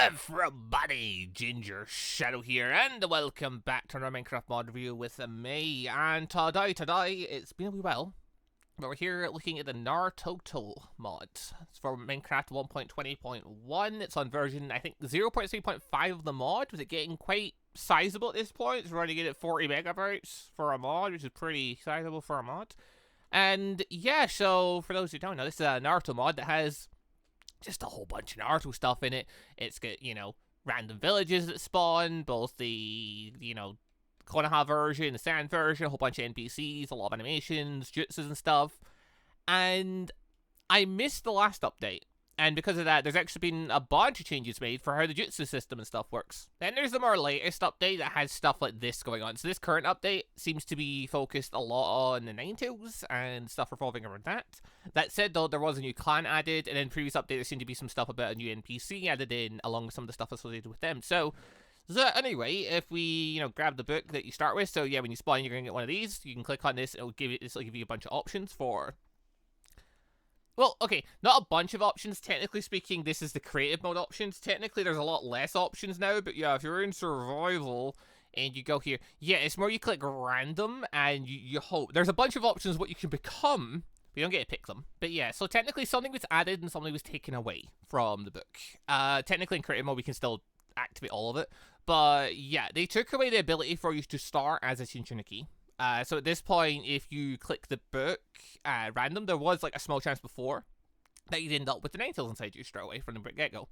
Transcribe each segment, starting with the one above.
Everybody, Gingershadow here, and welcome back to another Minecraft mod review with me. And today, it's been a wee while, but we're here looking at the Naruto mod. It's for Minecraft 1.20.1. It's on version, I think, 0.3.5 of the mod, with it getting quite sizable at this point. It's running it at 40 megabytes for a mod, which is pretty sizable for a mod. And yeah, so for those who don't know, this is a Naruto mod that has just a whole bunch of Naruto stuff in it. It's got, random villages that spawn, both the, Konoha version, the Sand version, a whole bunch of NPCs, a lot of animations, jutsus and stuff. And I missed the last update. And because of that, there's actually been a bunch of changes made for how the jutsu system and stuff works. Then there's the more latest update that has stuff like this going on. So this current update seems to be focused a lot on the Ninetales and stuff revolving around that. That said, though, there was a new clan added, and in previous update there seemed to be some stuff about a new NPC added in, along with some of the stuff associated with them. So anyway, if we, grab the book that you start with, so yeah, when you spawn, you're going to get one of these. You can click on this, it'll give you a bunch of options for... Well, okay, not a bunch of options. Technically speaking, this is the creative mode options. Technically, there's a lot less options now, but yeah, if you're in survival and you go here, yeah, it's more you click random and you hope. There's a bunch of options what you can become, but you don't get to pick them. But yeah, so technically something was added and something was taken away from the book. Technically in creative mode, we can still activate all of it. But yeah, they took away the ability for you to start as a Shinchoniki. So at this point, if you click the book random, there was like a small chance before that you'd end up with the Ninetales inside you straight away from the get-go.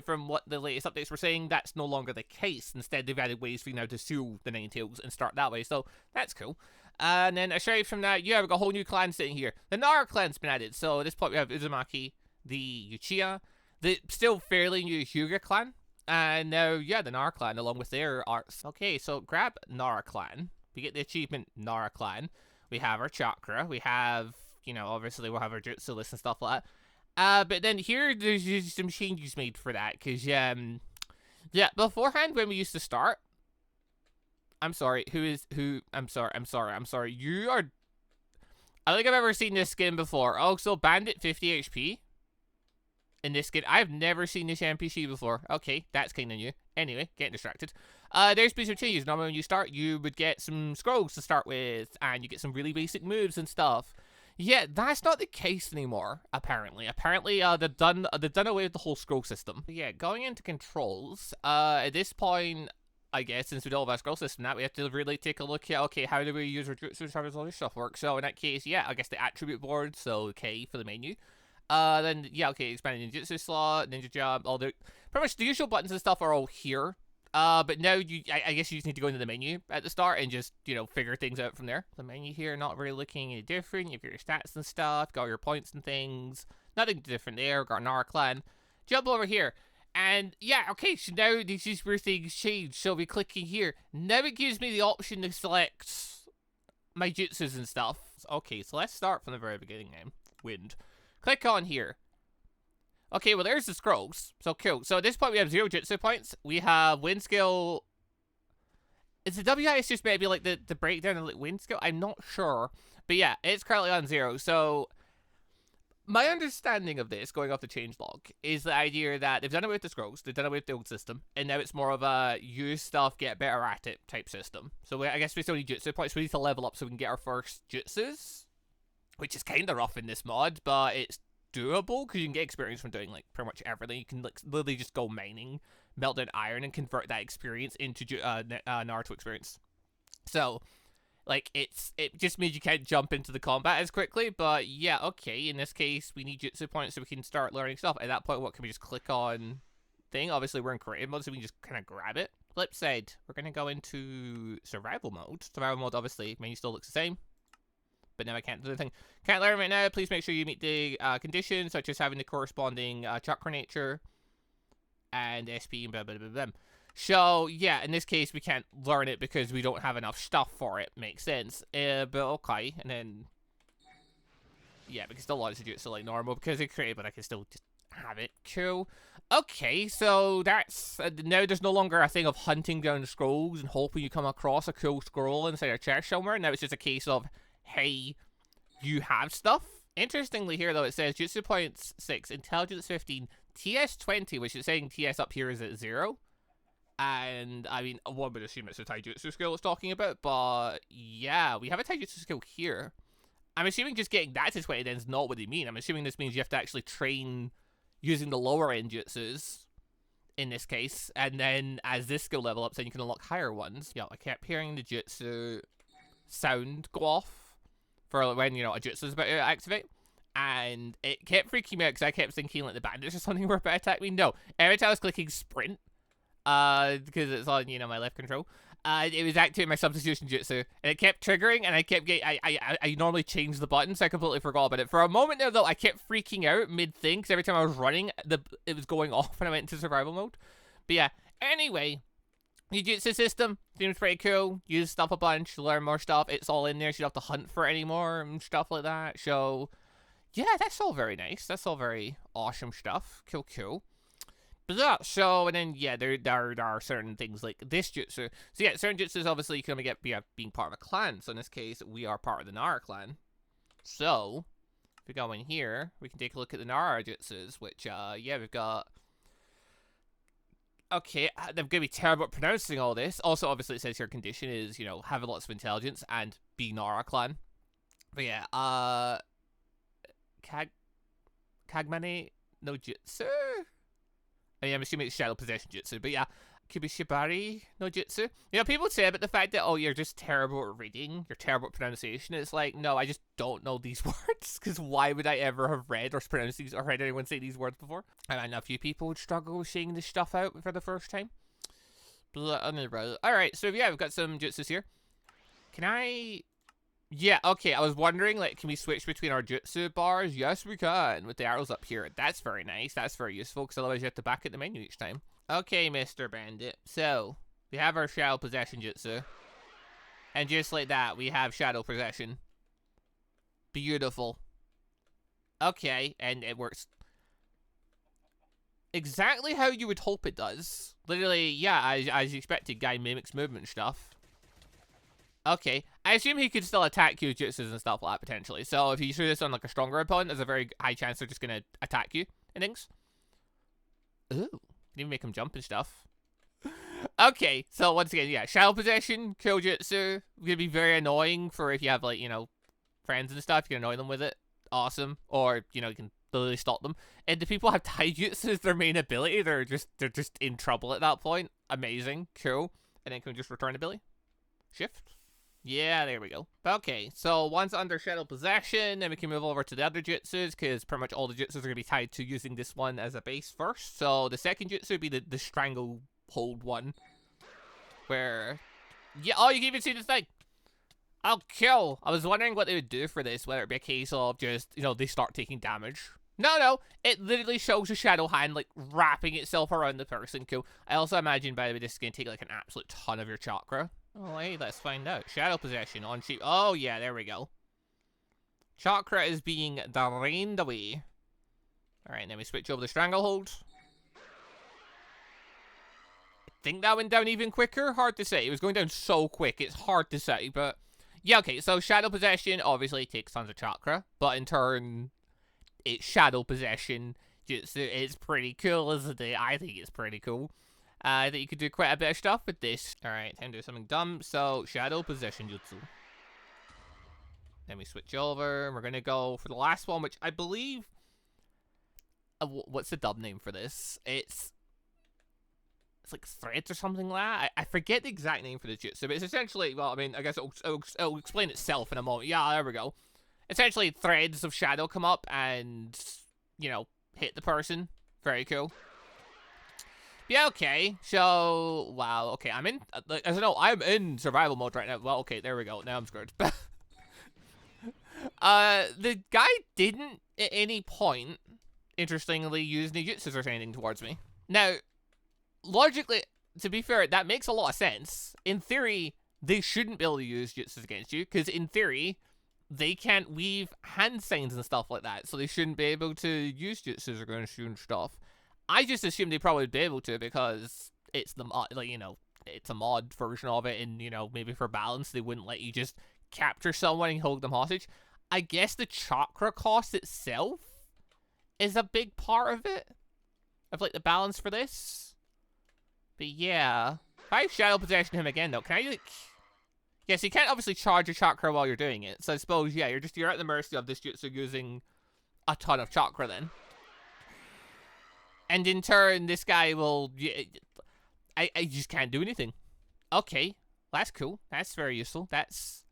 From what the latest updates were saying, that's no longer the case. Instead, they've added ways for you now to seal the Ninetales and start that way, so that's cool. And then aside from that, yeah, we've got a whole new clan sitting here. The Nara clan's been added, so at this point we have Uzumaki, the Uchiha, the still fairly new Hyuga clan, and now, yeah, the Nara clan along with their arts. Okay, so grab Nara clan. We get the achievement Nara clan. We have our chakra. We have, obviously we'll have our jutsu list and stuff like that. But then here, there's just some changes made for that. Because, yeah, beforehand when we used to start... I'm sorry, I'm sorry. You are... I don't think I've ever seen this skin before. Oh, so Bandit 50 HP? In this skin. I've never seen this NPC before. Okay, that's kind of new. Anyway, getting distracted. There's been some changes. Normally when you start, you would get some scrolls to start with, and you get some really basic moves and stuff. Yeah, that's not the case anymore, apparently. Apparently, they've done away with the whole scroll system. Yeah, going into controls, at this point, I guess, since we don't have a scroll system, that we have to really take a look at, okay, how do we use our jutsu, how does all this stuff work? So in that case, yeah, I guess the attribute board, so K for the menu. Then, yeah, okay, expanding ninjutsu slot, ninja jump, all the... Pretty much the usual buttons and stuff are all here. But now, I guess you just need to go into the menu at the start and just, figure things out from there. The menu here, not really looking any different. You've got your stats and stuff, got your points and things. Nothing different there, got Nara clan. Jump over here. And, yeah, okay, so now this is where things change. So we click in here. Now it gives me the option to select my jutsus and stuff. Okay, so let's start from the very beginning now. Wind. Click on here. Okay, well, there's the scrolls. So, cool. So, at this point, we have 0 jutsu points. We have wind skill. Is the WIS just maybe, like, the breakdown of, like, wind skill? I'm not sure. But, yeah, it's currently on 0. So, my understanding of this, going off the changelog, is the idea that they've done away with the scrolls. They've done away with the old system. And now it's more of a use stuff, get better at it type system. So, I guess we still need jutsu points. We need to level up so we can get our first jutsus. Which is kind of rough in this mod, but it's doable because you can get experience from doing like pretty much everything. You can like literally just go mining, melt down iron, and convert that experience into Naruto experience. So, like it just means you can't jump into the combat as quickly. But yeah, okay. In this case, we need jutsu points so we can start learning stuff. At that point, what can we just click on? Thing. Obviously, we're in creative mode, so we can just kind of grab it. Flip side, we're gonna go into survival mode. Survival mode, obviously, menu still looks the same. But now I can't do anything. Can't learn right now. Please make sure you meet the conditions, such as having the corresponding chakra nature and SP and blah, blah, blah, blah. So, yeah, in this case, we can't learn it because we don't have enough stuff for it. Makes sense. But okay. And then, yeah, we can still launch the jutsu like normal because it's creative, but I can still just have it. Cool. Okay, so that's... now there's no longer a thing of hunting down the scrolls and hoping you come across a cool scroll inside a chest somewhere. Now it's just a case of... hey, you have stuff? Interestingly here, though, it says Jutsu points 6, Intelligence 15, TS20, which is saying TS up here is at 0. And, I mean, one would assume it's a taijutsu skill it's talking about, but yeah, we have a taijutsu skill here. I'm assuming just getting that to 20 then is not what they mean. I'm assuming this means you have to actually train using the lower end jutsus, in this case, and then as this skill level ups, then you can unlock higher ones. Yeah, I kept hearing the jutsu sound go off for when, you know, a jutsu is about to activate. And it kept freaking me out because I kept thinking like the bandits or something were about to attack me. No, every time I was clicking sprint, because it's on, you know, my left control, it was activating my substitution jutsu, and it kept triggering, and I kept getting, I normally change the button, so I completely forgot about it. For a moment there, though, I kept freaking out mid-thing, because every time I was running, it was going off when I went into survival mode. But yeah, anyway, the jutsu system seems pretty cool. Use stuff a bunch, learn more stuff. It's all in there, so you don't have to hunt for it anymore, and stuff like that. So, yeah, that's all very nice. That's all very awesome stuff. Cool. But yeah, so, and then, yeah, there are certain things like this jutsu. So, yeah, certain jutsus, obviously, you can only get being part of a clan. So, in this case, we are part of the Nara clan. So, if we go in here, we can take a look at the Nara jutsus, which, yeah, we've got... Okay, I'm going to be terrible at pronouncing all this. Also, obviously, it says your condition is, you know, having lots of intelligence and be Nara clan. But, yeah, Kagmane no Jutsu? I mean, I'm assuming it's Shadow Possession Jutsu, but yeah, Kibishibari no Jutsu. You know, people say about the fact that, oh, you're just terrible at reading, you're terrible at pronunciation. It's like, no, I just don't know these words, because why would I ever have read or pronounced these, or heard anyone say these words before? I know a few people would struggle with saying this stuff out for the first time. But, alright, so yeah, we've got some jutsus here. Can I... Yeah, okay, I was wondering, like, can we switch between our jutsu bars? Yes, we can, with the arrows up here. That's very nice. That's very useful, because otherwise you have to back at the menu each time. Okay, Mr. Bandit. So, we have our Shadow Possession Jutsu. And just like that, we have Shadow Possession. Beautiful. Okay, and it works exactly how you would hope it does. Literally, yeah, as you expected, guy mimics movement stuff. Okay, I assume he could still attack you with jutsus and stuff like that, potentially. So if you threw this on, like, a stronger opponent, there's a very high chance they're just gonna attack you and things. Ooh, can even make him jump and stuff. Okay, so once again, yeah, Shadow Possession, Kill Jutsu, gonna be very annoying for if you have, like, you know, friends and stuff, you can annoy them with it. Awesome. Or, you know, you can literally stop them. And the people have taijutsu as their main ability, they're just in trouble at that point. Amazing, cool. And then can we just return ability? Shift? Yeah, there we go. Okay, so once under Shadow Possession, then we can move over to the other jutsus, because pretty much all the jutsus are going to be tied to using this one as a base first. So the second jutsu would be the Stranglehold one, where... Yeah, oh, you can even see the thing! Oh, cool! I was wondering what they would do for this, whether it be a case of just, you know, they start taking damage. No, it literally shows a shadow hand, like, wrapping itself around the person. Cool. I also imagine, by the way, this is going to take, like, an absolute ton of your chakra. Oh, hey, let's find out. Shadow Possession on sheep. Oh, yeah, there we go. Chakra is being drained away. Alright, then we switch over to Stranglehold. I think that went down even quicker. Hard to say. It was going down so quick. It's hard to say, but... Yeah, okay, so Shadow Possession obviously takes tons of chakra, but in turn, it's Shadow Possession. It's pretty cool, isn't it? I think it's pretty cool. That you could do quite a bit of stuff with this. Alright, time to do something dumb. So, Shadow Possession Jutsu. Then we switch over. We're going to go for the last one, which I believe... what's the dub name for this? It's like Threads or something like that. I forget the exact name for the jutsu, but it's essentially... Well, I mean, I guess it'll explain itself in a moment. Yeah, there we go. Essentially, threads of shadow come up and, you know, hit the person. Very cool. Yeah, okay, so, wow, okay, I'm in, as I know, I'm in survival mode right now. Well, okay, there we go, now I'm screwed. The guy didn't, at any point, interestingly, use ninjutsus or anything towards me. Now, logically, to be fair, that makes a lot of sense. In theory, they shouldn't be able to use jutsus against you, because in theory, they can't weave hand signs and stuff like that, so they shouldn't be able to use jutsus against you and stuff. I just assumed they'd probably be able to because it's the mod, like, you know, it's a mod version of it, and, you know, maybe for balance, they wouldn't let you just capture someone and hold them hostage. I guess the chakra cost itself is a big part of it. of like the balance for this. But yeah, if I shadow possession him again though, can I like? Yeah, so you can't obviously charge your chakra while you're doing it. So I suppose yeah, you're at the mercy of this jutsu using a ton of chakra then. And in turn, this guy will. I just can't do anything. Okay, that's cool. That's very useful. That's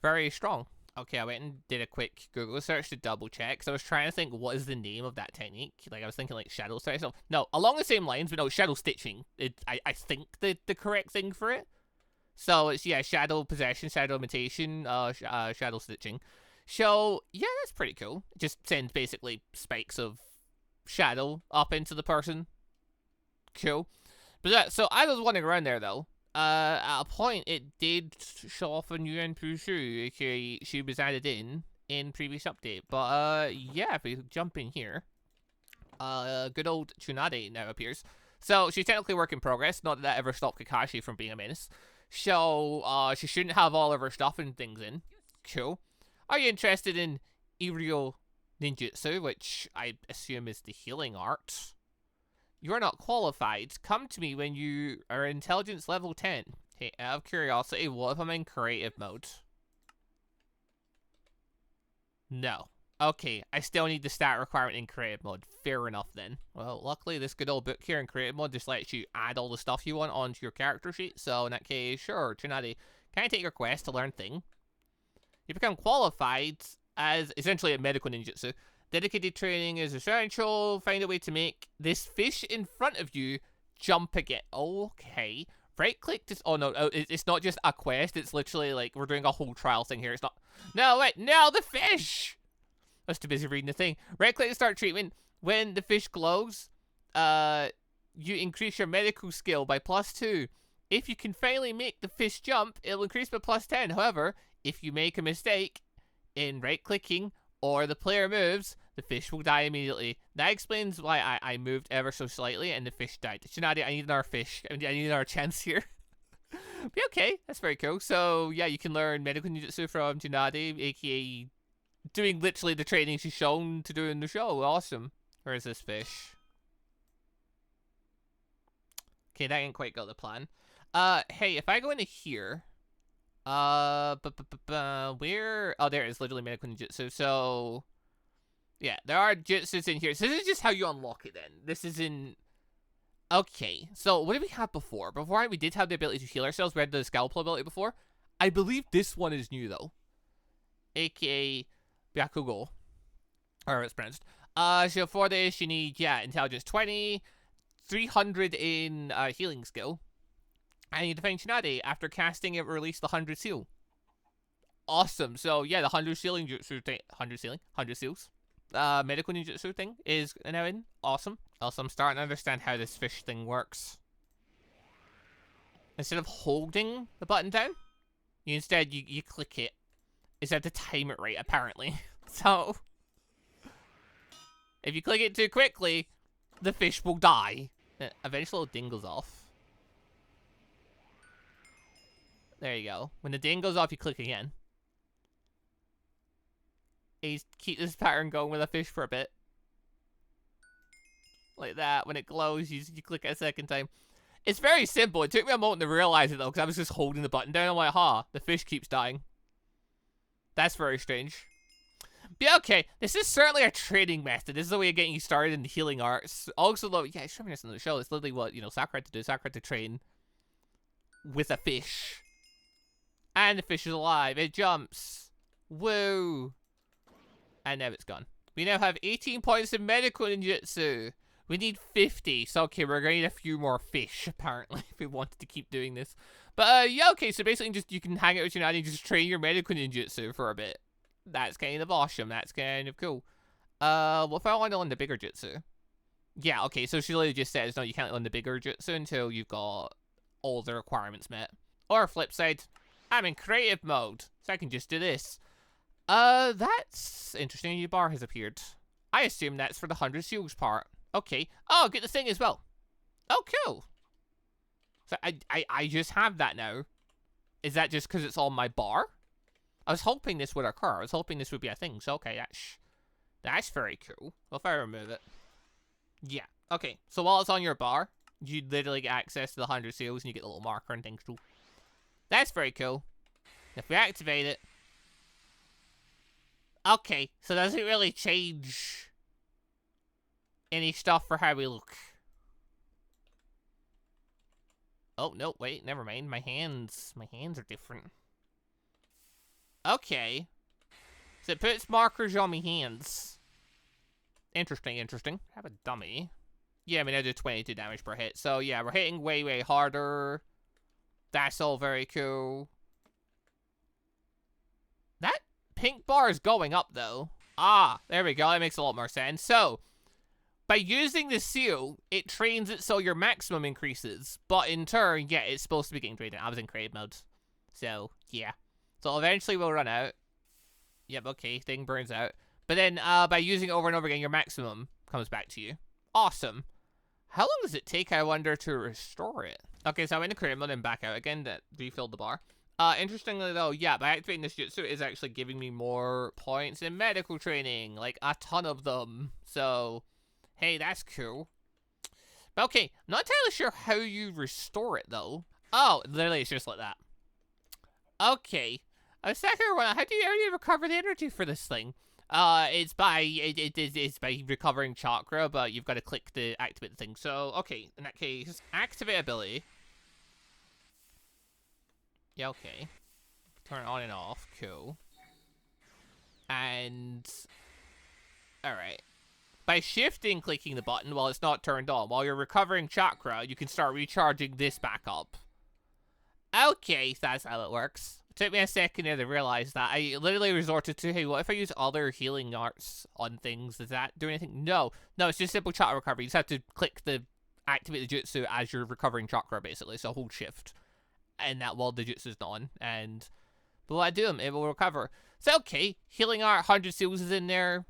very strong. Okay, I went and did a quick Google search to double check. Because I was trying to think, what is the name of that technique? Like, I was thinking, like, shadow stitching. No, along the same lines, but no, shadow stitching. I think the correct thing for it. So, it's, yeah, shadow possession, shadow imitation, shadow stitching. So, yeah, that's pretty cool. It just sends, basically, spikes of shadow up into the person. Cool. But yeah, so I was wandering around there, though. At a point, it did show off a new NPC, aka she was added in previous update. But, yeah, if we jump in here, good old Tsunade now appears. So, she's technically work in progress, not that that ever stopped Kakashi from being a menace. So, she shouldn't have all of her stuff and things in. Cool. Are you interested in Aerial Ninjutsu, which I assume is the healing art? You are not qualified. Come to me when you are intelligence level 10. Hey, out of curiosity, what if I'm in creative mode? No. Okay, I still need the stat requirement in creative mode. Fair enough then. Well, luckily this good old book here in creative mode just lets you add all the stuff you want onto your character sheet. So in that case, sure, Tsunade, can I take your quest to learn thing? You become qualified as essentially a medical ninjutsu. Dedicated training is essential. Find a way to make this fish in front of you jump again. Okay. Right click to... Oh, no. It's not just a quest. It's literally like we're doing a whole trial thing here. It's not... No, wait. No, the fish! I was too busy reading the thing. Right click to start treatment. When the fish glows, you increase your medical skill by +2. If you can finally make the fish jump, it'll increase by +10. However, if you make a mistake in right clicking or the player moves, the fish will die immediately. That explains why I moved ever so slightly and the fish died. Tsunade, I need another fish. I need another chance here. But okay, that's very cool. So yeah, you can learn medical ninjutsu from Tsunade, aka doing literally the training she's shown to do in the show. Awesome. Where is this fish? Okay, that ain't quite got the plan. Hey, if I go into here, where? Oh, there it is, literally medical ninjutsu. So, yeah, there are jutsus in here. So this is just how you unlock it then. This is in... Okay, so what did we have before? Before we did have the ability to heal ourselves. We had the scalpel ability before. I believe this one is new though. AKA Byakugo. Or it's pronounced. So for this you need, yeah, intelligence 20, 300 in healing skill. And you defend Tsunade. After casting it, release the 100 seal. Awesome. So yeah, the 100 sealing jutsu thing, 100 seals. Medical ninjutsu thing is now in. Awesome. Also, I'm starting to understand how this fish thing works. Instead of holding the button down, you click it. Instead to time it right, apparently. So, if you click it too quickly, the fish will die. Eventually, the ding goes off. There you go. When the ding goes off, you click again. And you keep this pattern going with a fish for a bit. Like that. When it glows, you click it a second time. It's very simple. It took me a moment to realize it, though, because I was just holding the button down. I'm like, the fish keeps dying. That's very strange. But yeah, okay, this is certainly a training method. This is the way of getting you started in the healing arts. Also, though, yeah, it's showing us in the show. It's literally what, Sakura had to do. Sakura had to train with a fish. And the fish is alive. It jumps. Woo. And now it's gone. We now have 18 points in medical ninjutsu. We need 50. So, okay, we're going to need a few more fish, apparently, if we wanted to keep doing this. But, yeah, okay, so basically just you can hang out with Tsunade and just train your medical ninjutsu for a bit. That's kind of awesome. That's kind of cool. What if I want to learn the bigger jutsu? Yeah, okay, so she literally just says, no, you can't learn the bigger jutsu until you've got all the requirements met. Or flip side, I'm in creative mode, so I can just do this. That's interesting. A new bar has appeared. I assume that's for the 100 seals part. Okay. Oh, get the thing as well. Oh, cool. So I just have that now. Is that just because it's on my bar? I was hoping this would occur. I was hoping this would be a thing. So, okay, that's very cool. Well, if I remove it. Yeah. Okay, so while it's on your bar, you literally get access to the 100 seals and you get a little marker and things too. That's very cool. If we activate it... Okay, so does it really change any stuff for how we look? Oh, no, wait, never mind. My hands are different. Okay. So it puts markers on my hands. Interesting, interesting. I have a dummy. Yeah, I mean, I do 22 damage per hit. So, yeah, we're hitting way, way harder. That's all very cool. That pink bar is going up, though. Ah, there we go. That makes a lot more sense. So, by using the seal, it trains it so your maximum increases. But in turn, yeah, it's supposed to be getting drained. I was in creative mode. So, yeah. So, eventually we'll run out. Yep, okay, thing burns out. But then, by using it over and over again, your maximum comes back to you. Awesome. How long does it take, I wonder, to restore it? Okay, so I went to creative mode and back out again to refill the bar. Interestingly though, yeah, by activating this jutsu, it is actually giving me more points in medical training. Like, a ton of them. So, hey, that's cool. But okay, I'm not entirely sure how you restore it, though. Oh, literally, it's just like that. Okay. I was second one. How do you recover the energy for this thing? It's by recovering chakra, but you've got to click the activate thing. So, okay, in that case, activate ability. Yeah, okay. Turn it on and off. Cool. And alright. By shifting clicking the button while it's not turned on, while you're recovering chakra, you can start recharging this back up. Okay, that's how it works. It took me a second to realize that. I literally resorted to, hey, what if I use other healing arts on things? Does that do anything? No, it's just simple chakra recovery. You just have to click the activate the jutsu as you're recovering chakra, basically. So hold shift, and that while the jutsu's on, and but when I do them, it will recover. So okay, healing art, 100 seals is in there.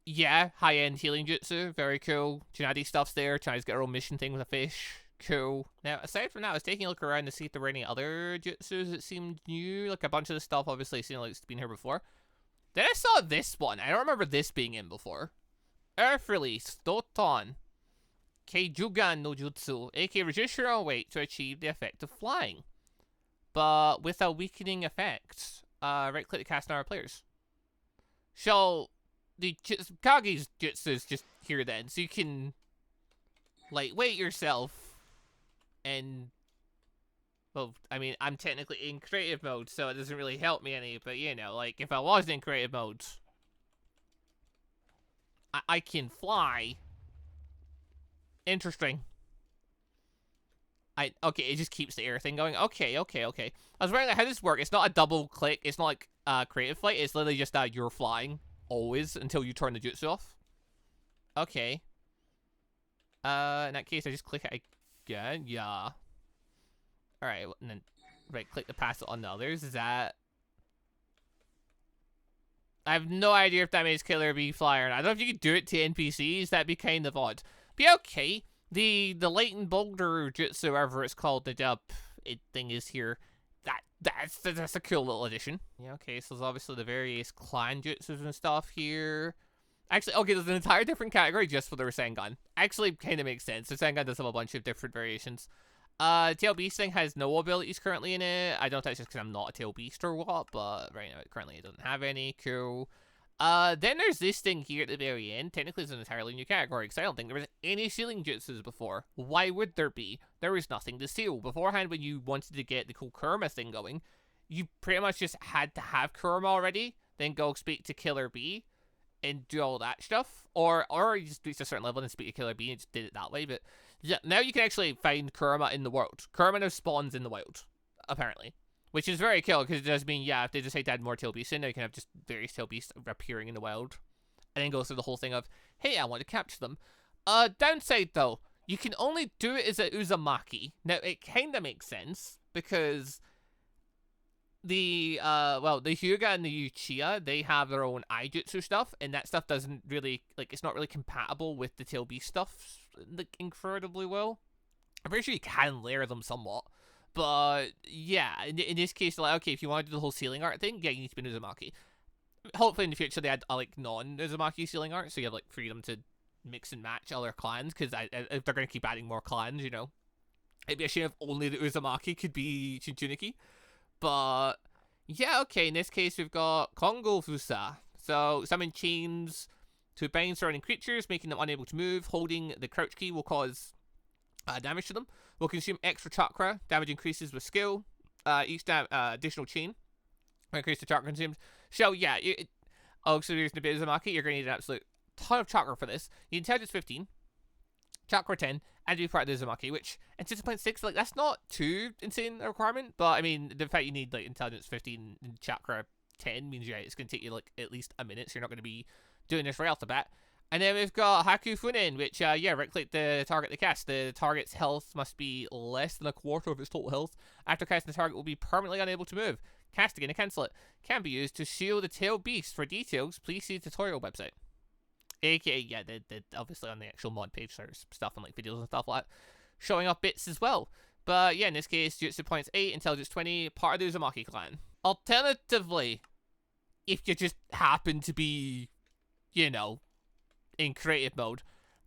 Yeah, high-end healing jutsu, very cool. Tsunade stuff's there. Tsunade's got her own mission thing with a fish. Cool. Now, aside from that, I was taking a look around to see if there were any other jutsus that seemed new. Like, a bunch of the stuff obviously seemed like it's been here before. Then I saw this one. I don't remember this being in before. Earth Release, Doton. Keijugan no Jutsu. aka reduce your own weight to achieve the effect of flying, but with a weakening effect. Right-click to cast on our players. So, the Kage's jutsu is just here then. So you can, like, weight yourself. And, well, I mean, I'm technically in creative mode, so it doesn't really help me any, but, you know, like, if I was in creative mode, I can fly. Interesting. Okay, it just keeps the air thing going. Okay. I was wondering, like, how does this work? It's not a double click, it's not like, creative flight, it's literally just that you're flying, always, until you turn the jutsu off. Okay. In that case, I just click it again. Yeah. Alright, and then right-click to pass it on to others. Is that... I have no idea if that makes Killer Bee fly or not. I don't know if you could do it to NPCs. That'd be kind of odd. But okay. The Latent Boulder Jutsu, whatever it's called, the thing is here. That's a cool little addition. Yeah, okay, so there's obviously the various clan jutsus and stuff here. Actually, okay, there's an entire different category just for the Rasengan. Actually, kind of makes sense. The Rasengan does have a bunch of different variations. Tail Beast thing has no abilities currently in it. I don't know if that's just because I'm not a Tail Beast or what, but right now, currently it doesn't have any. Cool. Then there's this thing here at the very end. Technically, it's an entirely new category, because I don't think there was any sealing jutsus before. Why would there be? There is nothing to seal. Beforehand, when you wanted to get the cool Kurama thing going, you pretty much just had to have Kurama already, then go speak to Killer Bee, and do all that stuff. Or you just reach a certain level and speak to Killer Bee and just did it that way. But yeah, now you can actually find Kurama in the world. Kurama now spawns in the wild, apparently. Which is very cool, because it does mean, yeah, if they decide to add more tail beasts in, now you can have just various tail beasts appearing in the wild. And then go through the whole thing of, hey, I want to capture them. Downside, though, you can only do it as a Uzumaki. Now, it kind of makes sense, because the Hyuga and the Uchiha, they have their own Aijutsu stuff, and that stuff doesn't really, like, it's not really compatible with the tail beast stuff, like, incredibly well. I'm pretty sure you can layer them somewhat. But, yeah, in this case, like, okay, if you want to do the whole sealing art thing, yeah, you need to be an Uzumaki. Hopefully in the future they add, like, non-Uzumaki sealing art, so you have, like, freedom to mix and match other clans, because if they're going to keep adding more clans, you know, it'd be a shame if only the Uzumaki could be Shinchuniki. But yeah, okay, in this case we've got Kongo Fusa. So summon chains to bind surrounding creatures, making them unable to move. Holding the crouch key will cause damage to them. Will consume extra chakra. Damage increases with skill. Each additional chain will increase the chakra consumed. So yeah, so using a bit of Uzumaki, you're going to need an absolute ton of chakra for this. The intelligence 15, chakra 10, and be part of the Uzumaki, which in 6.6, like, that's not too insane a requirement, but I mean, the fact you need like intelligence 15 and chakra 10 means, yeah, it's going to take you like at least a minute, so you're not going to be doing this right off the bat. And then we've got Haku Funin, which, yeah, right-click the target to cast. The target's health must be less than a quarter of its total health. After casting, the target will be permanently unable to move. Cast again to cancel it. Can be used to shield the tail beast. For details, please see the tutorial website. AKA, yeah, obviously on the actual mod page, there's stuff on like videos and stuff like that, showing off bits as well. But yeah, in this case, Jutsu points 8, intelligence 20, part of the Uzumaki clan. Alternatively, if you just happen to be, you know, in creative mode,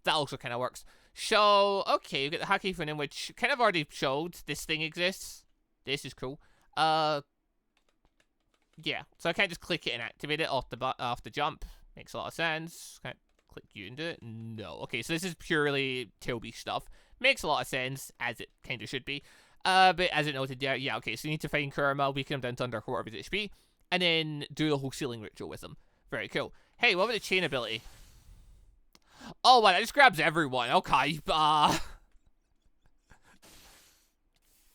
that also kind of works. So, okay, we've got the Haki Funin, which kind of already showed this thing exists. This is cool. Yeah, so I can't just click it and activate it off the jump. Makes a lot of sense. Can't click you and do it. No. Okay, so this is purely Tailbeast stuff. Makes a lot of sense, as it kind of should be. But as it noted, yeah, okay, so you need to find Kurama, weaken him down to under a quarter of his HP, and then do the whole sealing ritual with him. Very cool. Hey, what about the chain ability? Oh, wow, that just grabs everyone. Okay,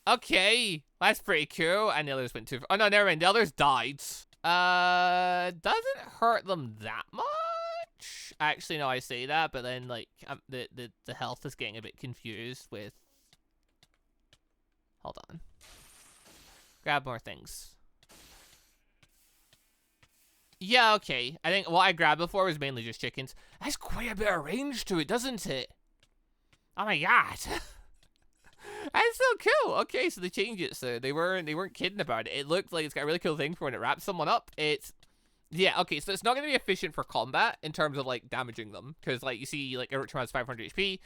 okay, that's pretty cool. And the others went too far. Oh, no, never mind. The others died. Doesn't hurt them that much. Actually, no, I say that, but then, like, the health is getting a bit confused with... Hold on. Grab more things. Yeah, okay. I think what I grabbed before was mainly just chickens. That's quite a bit of range to it, doesn't it? Oh my god. That's so cool. Okay, so they changed it, so they weren't kidding about it. It looked like it's got a really cool thing for when it wraps someone up. Yeah, okay, so it's not going to be efficient for combat in terms of, like, damaging them. Because, like, you see, like, Orochimaru has 500 HP.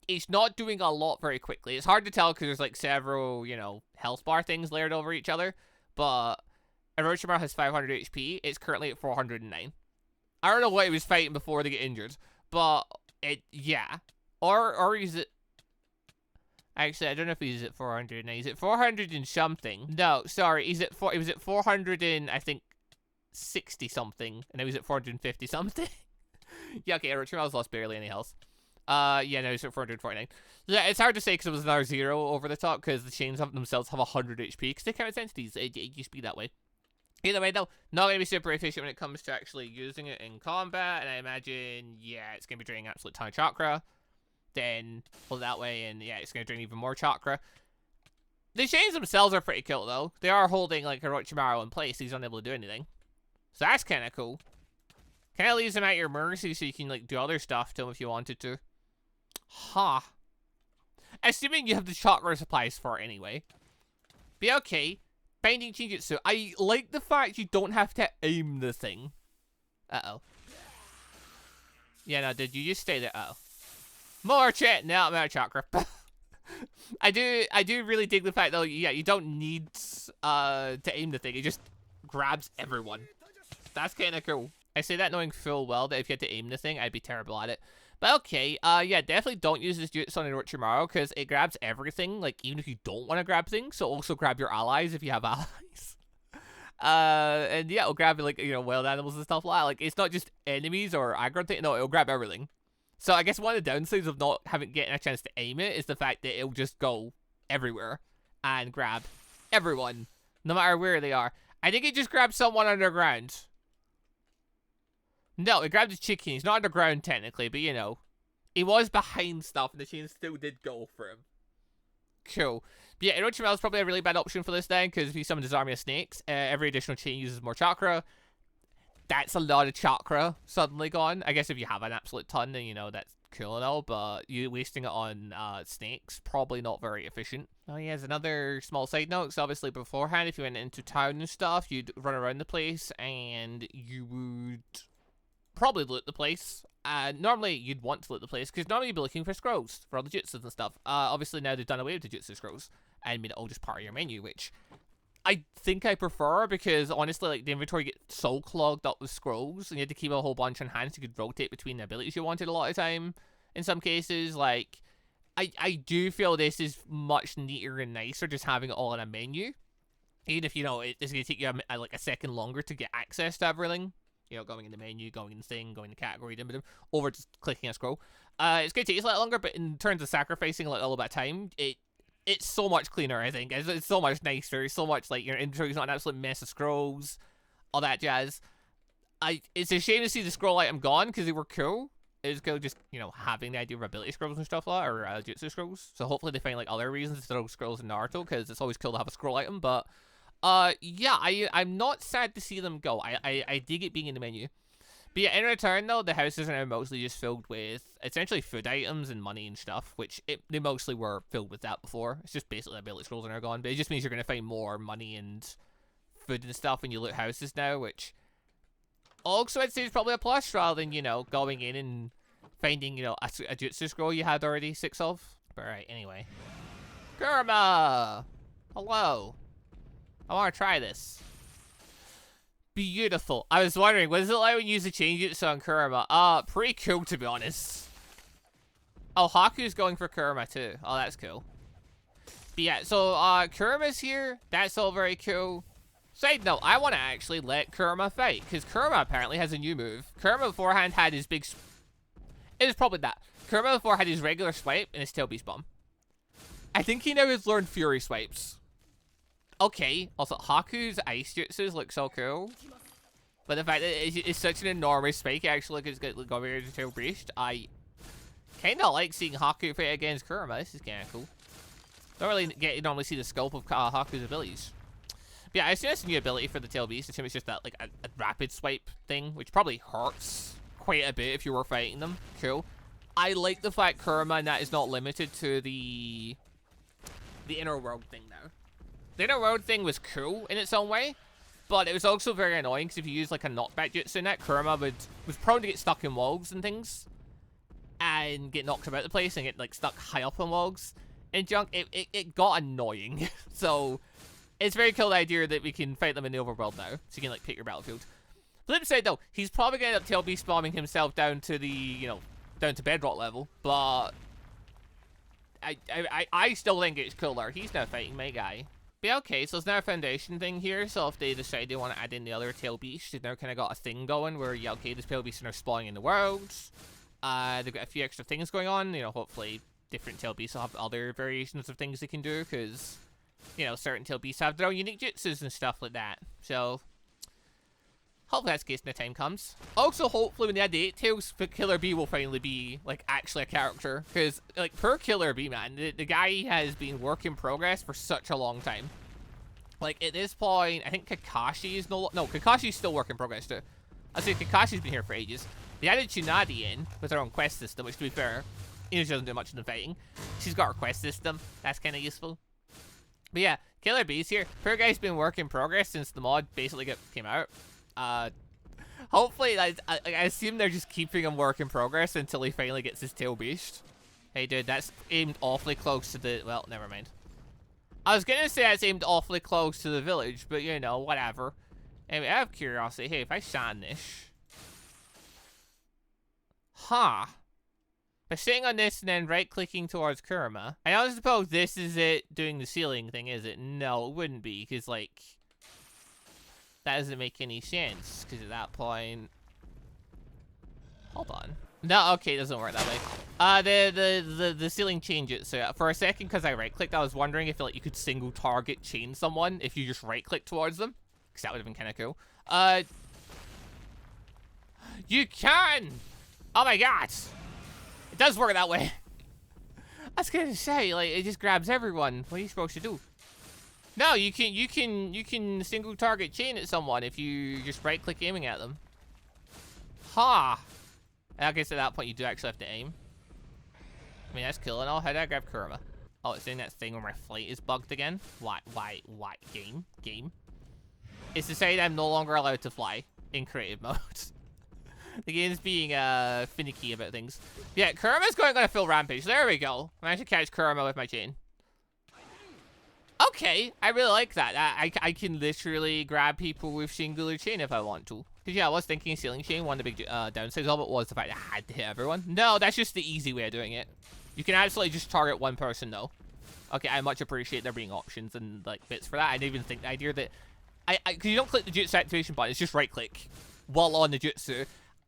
It's not doing a lot very quickly. It's hard to tell because there's, like, several, you know, health bar things layered over each other. But Orochimaru has 500 HP. It's currently at 409. I don't know what he was fighting before they get injured. But, yeah. Or is it... Actually, I don't know if he's at 400 now. He's at 400 and something. No, sorry. He was at 400 and, I think, 60 something. And now he's at 450 something. Yeah, okay, Orochimaru's lost barely any health. Yeah, no, he's at 449. Yeah, it's hard to say because it was another 0 over the top because the chains themselves have 100 HP because they count entities. It used to be that way. Either way, though, not going to be super efficient when it comes to actually using it in combat. And I imagine, yeah, it's going to be draining absolute ton of chakra. Then pull that way, and yeah, it's going to drain even more chakra. The chains themselves are pretty cool, though. They are holding, like, Orochimaru in place. He's unable to do anything. So that's kind of cool. Kind of leaves him at your mercy so you can, like, do other stuff to him if you wanted to. Huh. Assuming you have the chakra supplies for it anyway. Be okay. Binding Shinjutsu. I like the fact you don't have to aim the thing. Uh-oh. Yeah, no, did you just stay there? Uh-oh. More chat. No, I'm out of chakra. I do really dig the fact, though, yeah, you don't need to aim the thing. It just grabs everyone. That's kind of cool. I say that knowing full well that if you had to aim the thing, I'd be terrible at it. But okay, yeah, definitely don't use this Jutsu on Orochimaru because it grabs everything, like, even if you don't want to grab things. So also grab your allies if you have allies. And yeah, it'll grab, like, you know, wild animals and stuff like that. Like, it's not just enemies or aggro thing. No, it'll grab everything. So I guess one of the downsides of not getting a chance to aim it is the fact that it'll just go everywhere and grab everyone, no matter where they are. I think it just grabbed someone underground. No, it grabbed the chicken. He's not underground technically, but you know, he was behind stuff and the chain still did go for him. Cool. But yeah, Orochimaru is probably a really bad option for this then, because if you summon his army of snakes, every additional chain uses more chakra. That's a lot of chakra suddenly gone. I guess if you have an absolute ton, then, you know, that's cool and all, but you wasting it on snakes, probably not very efficient. Oh, yeah, there's another small side note. So obviously beforehand, if you went into town and stuff, you'd run around the place and you would probably loot the place. Normally you'd want to loot the place because normally you'd be looking for scrolls for all the jutsus and stuff. Obviously now they've done away with the jutsu scrolls and made it all just part of your menu, which I think I prefer because honestly, like, the inventory gets so clogged up with scrolls and you had to keep a whole bunch on hand so you could rotate between the abilities you wanted a lot of time. In some cases, like, I do feel this is much neater and nicer just having it all in a menu. Even if, you know, it's going to take you like a second longer to get access to everything. You know, going in the menu, going in the thing, going in the category, over just clicking a scroll. It's going to take you a little longer, but in terms of sacrificing like a little bit of time, it's so much cleaner, I think. It's so much nicer. It's so much, like, your inventory's not an absolute mess of scrolls, all that jazz. It's a shame to see the scroll item gone, because they were cool. It was cool just, you know, having the idea of ability scrolls and stuff like that, or jutsu scrolls. So hopefully they find, like, other reasons to throw scrolls in Naruto, because it's always cool to have a scroll item, but yeah, I'm not sad to see them go. I dig it being in the menu. But yeah, in return, though, the houses are now mostly just filled with essentially food items and money and stuff, which they mostly were filled with that before. It's just basically ability scrolls are now gone, but it just means you're going to find more money and food and stuff when you loot houses now, which also I'd say is probably a plus rather than, you know, going in and finding, you know, a jutsu scroll you had already 6 of. But right, anyway. Kurama! Hello. I want to try this. Beautiful. I was wondering, what is it like when you use the change jutsu on Kurama? Pretty cool, to be honest. Oh, Haku's going for Kurama too. Oh, that's cool. But yeah, so Kurama's here. That's all very cool. Side note, I want to actually let Kurama fight, because Kurama apparently has a new move. Kurama beforehand had his big... It was probably that. Kurama before had his regular swipe and his tail beast bomb. I think he now has learned fury swipes. Okay, also, Haku's ice jutsus look so cool. But the fact that it's such an enormous spike, actually, it's going to tail breached. I kind of like seeing Haku fight against Kurama. This is kind of cool. Don't really get to normally see the scope of Haku's abilities. But yeah, I assume it's a new ability for the tail beast. I assume it's just that, like, a rapid swipe thing, which probably hurts quite a bit if you were fighting them. Cool. I like the fact Kurama and that is not limited to the inner world thing now. The inner world thing was cool in its own way, but it was also very annoying because if you use like a knockback jutsu in that, Kurama was prone to get stuck in walls and things, and get knocked about the place and get like stuck high up on walls and junk. It got annoying. So it's very cool the idea that we can fight them in the overworld now, so you can like pick your battlefield. Flip side though, he's probably gonna end up tail beast bombing himself down to the, you know, down to bedrock level, but I still think it's cooler. He's now fighting my guy. But yeah, okay, so there's now a foundation thing here, so if they decide they want to add in the other tail beast, they've now kind of got a thing going where, yeah, okay, this tail beast are now spawning in the world. They've got a few extra things going on, you know, hopefully different tail beasts will have other variations of things they can do, because, you know, certain tail beasts have their own unique jutsus and stuff like that. So hopefully that's the case when the time comes. Also, hopefully when they add the 8 tails, Killer Bee will finally be, like, actually a character. Because, like, per Killer Bee, man, the guy has been work in progress for such a long time. Like, at this point, I think Kakashi is no, Kakashi's still work in progress too. I say Kakashi's been here for ages. They added Tsunade in with her own quest system, which, to be fair, even if she doesn't do much in the fighting, she's got her quest system. That's kind of useful. But yeah, Killer Bee's here. Per guy's been work in progress since the mod basically came out. Hopefully, I assume they're just keeping him work in progress until he finally gets his tail beast. Hey, dude, that's aimed awfully close to the... Well, never mind. I was gonna say that's aimed awfully close to the village, but, you know, whatever. Anyway, I have curiosity. Hey, if I shine this... Huh. By sitting on this and then right-clicking towards Kurama, I don't suppose this is it doing the ceiling thing, is it? No, it wouldn't be, because, like... That doesn't make any sense, because at that point... Hold on. No, okay, it doesn't work that way. The ceiling changes. So for a second, because I right-clicked, I was wondering if like you could single target chain someone if you just right-click towards them, because that would have been kind of cool. You can! Oh my god! It does work that way. I was gonna say, like, it just grabs everyone. What are you supposed to do? No, you can single target chain at someone if you just right-click aiming at them. Ha! I guess at that point you do actually have to aim. I mean, that's cool and all. How did I grab Kurama? Oh, it's doing that thing where my flight is bugged again. Why, game? It's decided I'm no longer allowed to fly in creative mode. The game's being finicky about things. Yeah, Kurama's going on a full rampage. There we go. I managed to catch Kurama with my chain. Okay, I really like that. I can literally grab people with singular chain if I want to. Because yeah, I was thinking ceiling chain, one of the big downsides of it was the fact that I had to hit everyone. No, that's just the easy way of doing it. You can absolutely just target one person though. Okay, I much appreciate there being options and like bits for that. I didn't even think the idea that because you don't click the jutsu activation button, it's just right click while on the jutsu.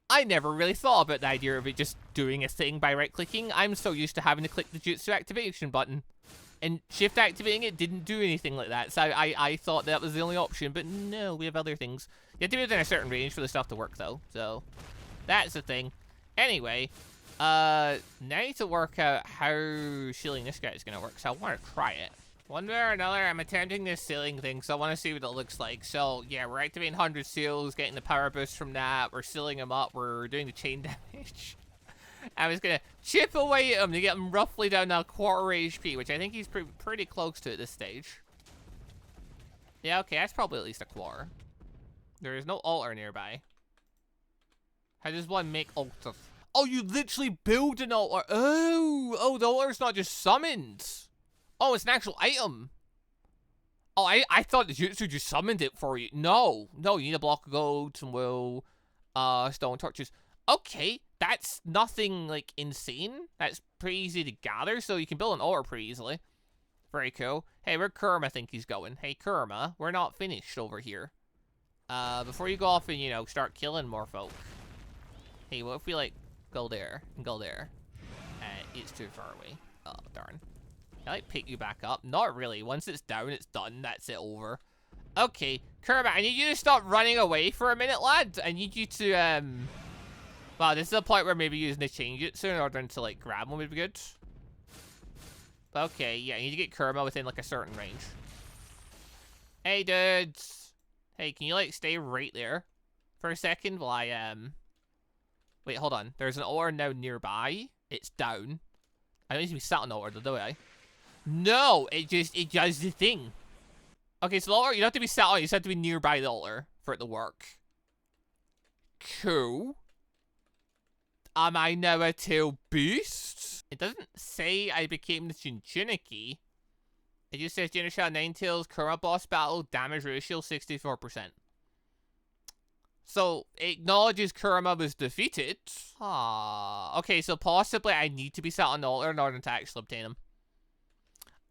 I never really thought about the idea of it just doing a thing by right clicking. I'm so used to having to click the jutsu activation button. And shift activating it didn't do anything like that, so I thought that was the only option, but no, we have other things. You have to be within a certain range for the stuff to work, though, so that's the thing. Anyway, now I need to work out how sealing this guy is going to work, so I want to try it. One way or another, I'm attempting this sealing thing, so I want to see what it looks like. So, yeah, we're activating 100 seals, getting the power boost from that, we're sealing them up, we're doing the chain damage. I was gonna chip away at him to get him roughly down to a quarter HP, which I think he's pretty close to at this stage. Yeah, okay, that's probably at least a quarter. There is no altar nearby. How does one make altars? Oh, you literally build an altar. Oh, the altar's not just summoned. Oh, it's an actual item. Oh, I thought the Jutsu just summoned it for you. No, you need a block of gold, some wool, stone torches. Okay, that's nothing, like, insane. That's pretty easy to gather, so you can build an altar pretty easily. Very cool. Hey, where Kurama think he's going? Hey, Kurama, we're not finished over here. Before you go off and, you know, start killing more folk. Hey, what if we, like, go there and go there? It's too far away. Oh, darn. Can I, like, pick you back up? Not really. Once it's down, it's done. That's it, over. Okay, Kurama, I need you to stop running away for a minute, lad. I need you to, wow, this is a point where maybe using the chain jutsu in order to, like, grab one would be good. Okay, yeah, you need to get Kurama within, like, a certain range. Hey, dudes. Hey, can you, like, stay right there for a second while I, wait, hold on. There's an altar now nearby. It's down. I don't need to be sat on the altar, do I? No, it does the thing. Okay, so the altar, you don't have to be sat on it. You just have to be nearby the altar for it to work. Cool. Am I now a tail beast? It doesn't say I became the Jinchuniki. It just says Gingershadow 9 tails, Kurama boss battle, damage ratio 64%. So, it acknowledges Kurama was defeated. Ah, okay, so possibly I need to be sat on the altar in order to actually obtain him.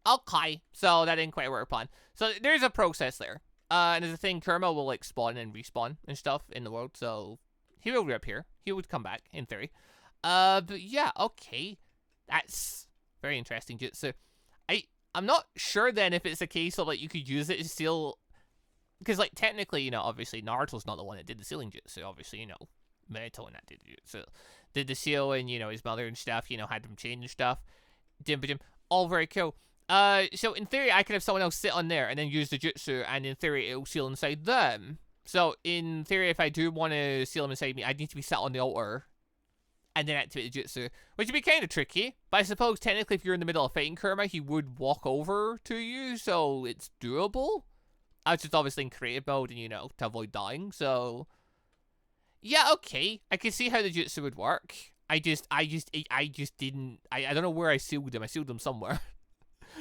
Okay, so that didn't quite work plan. So there's a process there. And there's a thing, Kurama will like spawn and respawn and stuff in the world, so he will reappear. He would come back, in theory. But yeah, okay. That's very interesting jutsu. I'm not sure then if it's a case of like you could use it to seal, because like technically, you know, obviously Naruto's not the one that did the sealing jutsu. Obviously, you know, Naruto and that did the jutsu. Did the seal and, you know, his mother and stuff, you know, had them chained and stuff. All very cool. So in theory, I could have someone else sit on there and then use the jutsu, and in theory, it'll seal inside them. So in theory, if I do want to seal them inside me, I need to be sat on the altar and then activate the jutsu, which would be kind of tricky. But I suppose technically, if you're in the middle of fighting Kurama, he would walk over to you, so it's doable. I was just obviously in creative mode, and you know, to avoid dying. So yeah, okay, I can see how the jutsu would work. I just didn't. I don't know where I sealed them. I sealed them somewhere.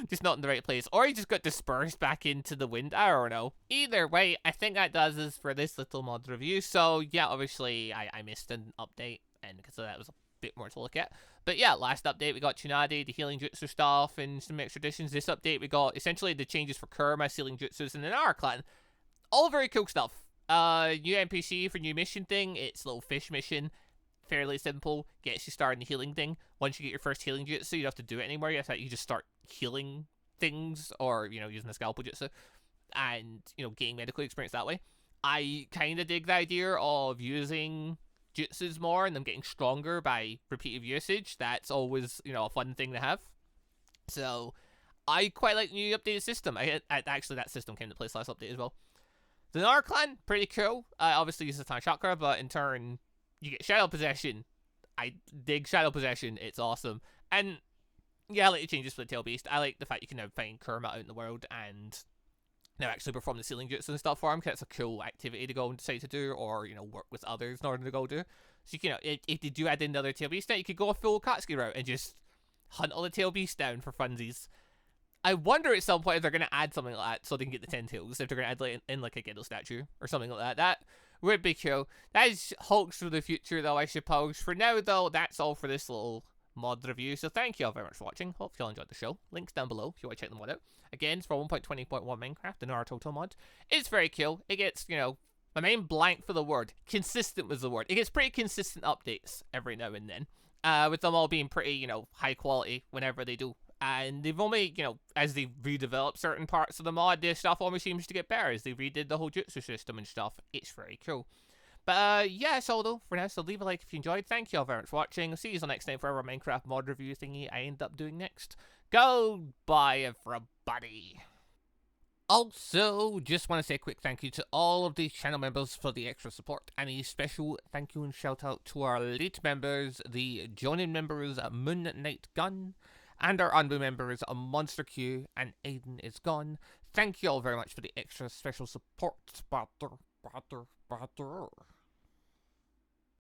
Just not in the right place. Or he just got dispersed back into the wind. I don't know. Either way, I think that does this for this little mod review. So, yeah, obviously, I missed an update. And because of that, was a bit more to look at. But, yeah, last update, we got Tsunade, the healing jutsu stuff, and some extra additions. This update, we got essentially the changes for Kurama, sealing jutsus, and the Nara clan. All very cool stuff. New NPC for new mission thing. It's a little fish mission. Fairly simple, gets you started in the healing thing. Once you get your first healing jutsu, you don't have to do it anymore. You just start healing things, or, you know, using the scalpel jutsu, and, you know, gaining medical experience that way. I kind of dig the idea of using jutsus more and them getting stronger by repeated usage. That's always, you know, a fun thing to have. So, I quite like the new updated system. Actually, that system came into place last update as well. The Nara clan, pretty cool. Obviously uses Time Chakra, but in turn, you get Shadow Possession. I dig Shadow Possession. It's awesome. And yeah, I like the changes for the Tail Beast. I like the fact you can now find Kurama out in the world and now actually perform the sealing jutsu and stuff for him, because it's a cool activity to go and decide to do, or, you know, work with others in order to go do. So, you know, if they do add in another tail beast, now you could go a full Katsuki route and just hunt all the tail beasts down for funsies. I wonder at some point if they're going to add something like that so they can get the 10 tails, if they're going to add like, in like a Gedo statue or something like that. That would be cool. That is hopes for the future, though, I suppose. For now, though, that's all for this little mod review. So thank you all very much for watching. Hope you all enjoyed the show. Links down below if you want to check the mod out. Again, it's for 1.20.1 Minecraft, the Naruto mod. It's very cool. It gets, you know, my main blank for the word. Consistent was the word. It gets pretty consistent updates every now and then. With them all being pretty, you know, high quality whenever they do. And they've only, you know, as they redevelop certain parts of the mod, this stuff always seems to get better as they redid the whole jutsu system and stuff. It's very cool. But yeah, that's all though for now, so leave a like if you enjoyed. Thank you all very much for watching. I'll see you all next time for our Minecraft mod review thingy I end up doing next. Goodbye, everybody. Also, just want to say a quick thank you to all of the channel members for the extra support, and a special thank you and shout out to our elite members, the joining members Moon Knight Gun, and our ANBU members MonsterQ and AdenIsGone. Thank you all very much for the extra special support.